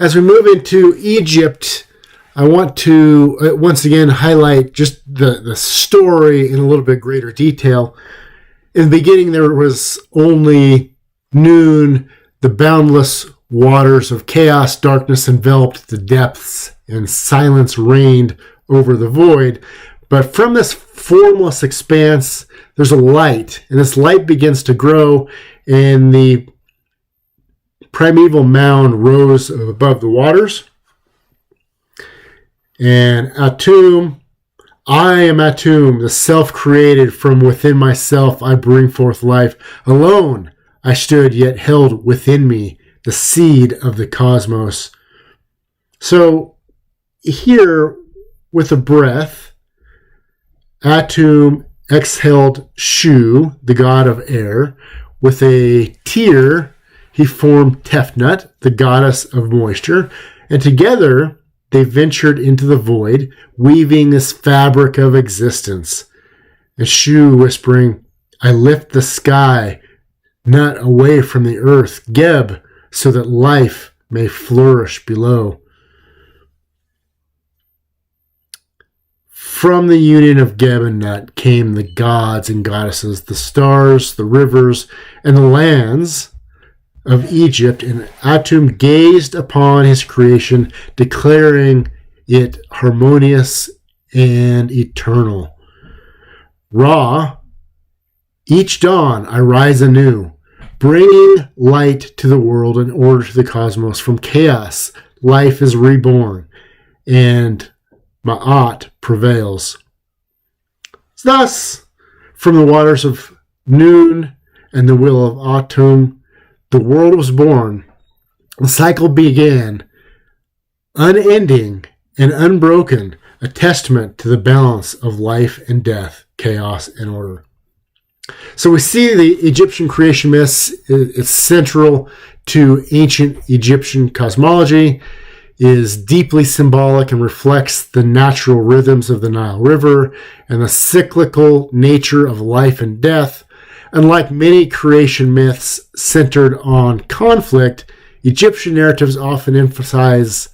As we move into Egypt, I want to once again highlight just the story in a little bit greater detail. In the beginning, there was only noon, the boundless waters of chaos, darkness enveloped the depths, and silence reigned over the void. But from this formless expanse, there's a light, and this light begins to grow, and the primeval mound rose above the waters. And Atum, I am Atum, the self-created. From within myself I bring forth life. Alone I stood, yet held within me the seed of the cosmos. So here, with a breath, Atum exhaled Shu, the god of air. With a tear, he formed Tefnut, the goddess of moisture. And together, they ventured into the void, weaving this fabric of existence. And Shu whispering, I lift the sky, not away from the earth, Geb, so that life may flourish below. From the union of Geb and Nut came the gods and goddesses, the stars, the rivers, and the lands of Egypt, and Atum gazed upon his creation, declaring it harmonious and eternal. Ra, each dawn I rise anew, bringing light to the world and order to the cosmos. From chaos, life is reborn, and Ma'at prevails. Thus, from the waters of noon and the will of Atum, the world was born. The cycle began, unending and unbroken, a testament to the balance of life and death, chaos and order. So we see the Egyptian creation myths is central to ancient Egyptian cosmology, is deeply symbolic and reflects the natural rhythms of the Nile River and the cyclical nature of life and death. Unlike many creation myths centered on conflict, Egyptian narratives often emphasize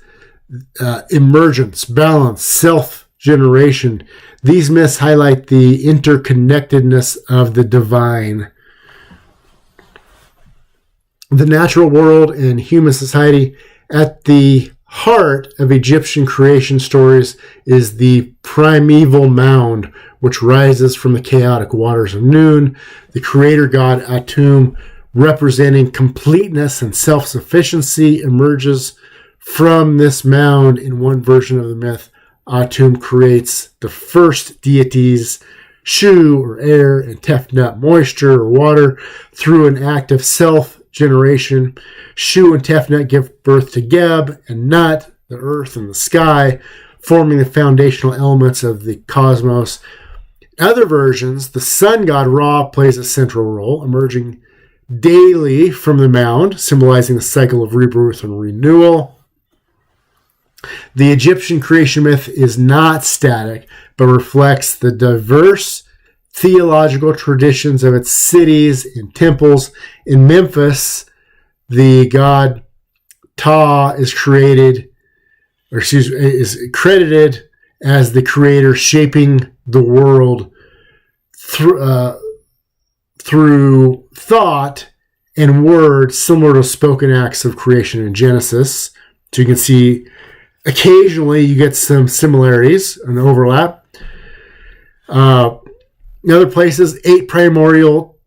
emergence, balance, self-generation. These myths highlight the interconnectedness of the divine. The natural world and human society. At the heart of Egyptian creation stories is the primeval mound, which rises from the chaotic waters of noon. The creator god Atum, representing completeness and self-sufficiency, emerges from this mound. In one version of the myth, Atum creates the first deities, Shu or air and Tefnut, moisture or water, through an act of self-generation. Shu and Tefnut give birth to Geb and Nut, the earth and the sky, forming the foundational elements of the cosmos. In other versions, the sun god Ra plays a central role, emerging daily from the mound, symbolizing the cycle of rebirth and renewal. The Egyptian creation myth is not static, but reflects the diverse theological traditions of its cities and temples. In Memphis, the god Ptah is credited as the creator, shaping the world through thought and word, similar to spoken acts of creation in Genesis. So you can see occasionally you get some similarities and overlap. In other places, 8 primordial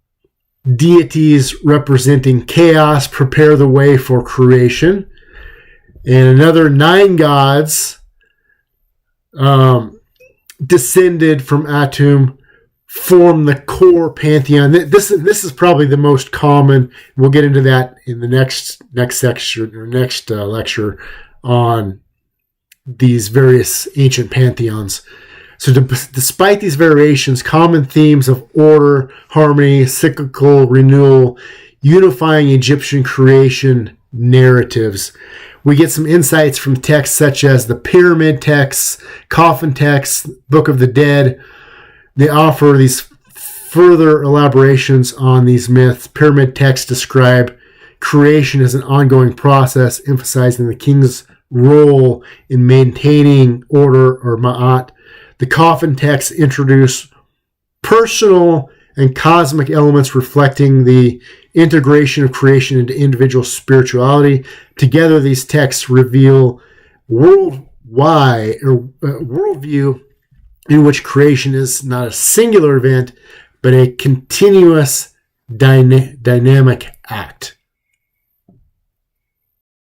deities representing chaos prepare the way for creation. And another 9 gods descended from Atum form the core pantheon. This is probably the most common. We'll get into that in the next section or next lecture on these various ancient pantheons. So despite these variations, common themes of order, harmony, cyclical renewal, unifying Egyptian creation narratives. We get some insights from texts such as the pyramid texts, coffin texts, Book of the Dead. They offer these further elaborations on these myths. Pyramid texts describe creation as an ongoing process, emphasizing the king's role in maintaining order, or ma'at. The coffin texts introduce personal and cosmic elements reflecting the integration of creation into individual spirituality. Together, these texts reveal worldview in which creation is not a singular event, but a continuous dynamic act.